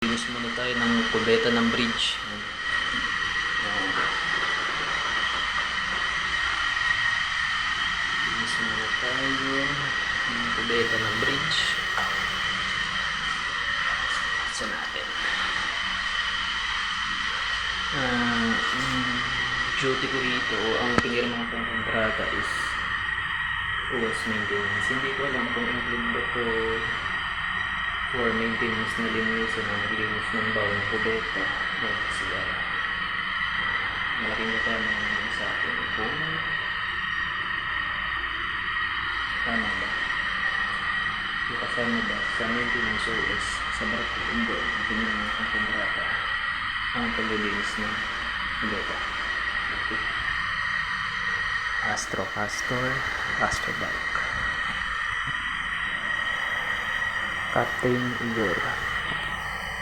Linis muna tayo ng kubeta ng bridge. Linis muna tayo ng kubeta ng bridge. Sa natin. Duty ko rito, ang pinirma kong kontrata is OS maintenance. Hindi ko alam kung include ba ito for maintenance na linis o naglinis ng bawang kubeta. Sila malaking natanong sa akin kung tama ba? Yung kasama ba sa maintenance OS sa barko hindi ang pinirma kong kontrata ang paglilinis ng kubeta. Okay. Astro Bike Captain Igor.